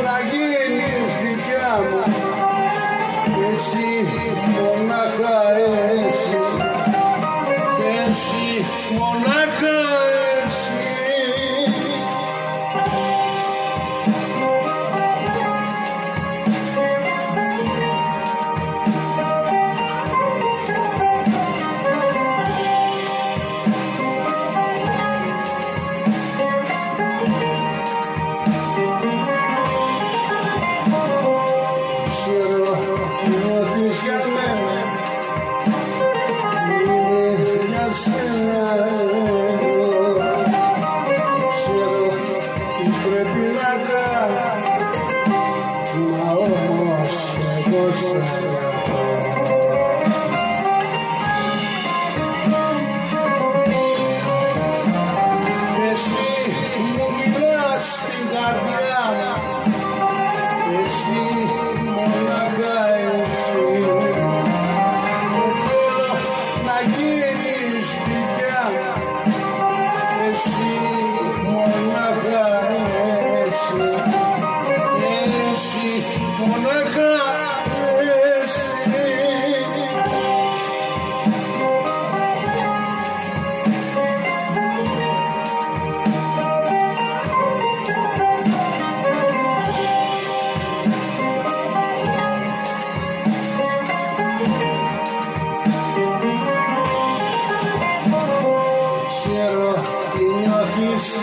να γίνεις δικιά μου, εσύ μονάχα εσύ, εσύ μονάχα εσύ.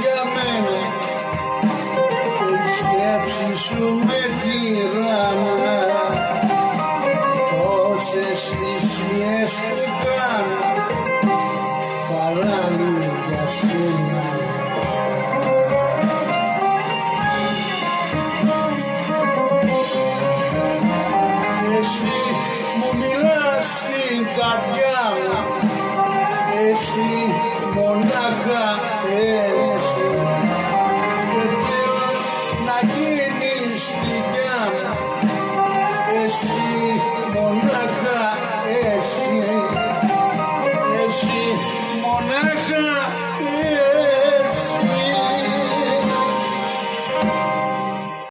Για μένα η σκέψη σου με τυράννα, τόσες θυσίες που κάνω παράλληλα για σένα. Εσύ μου μιλάς στην καρδιά μου, εσύ μονάχα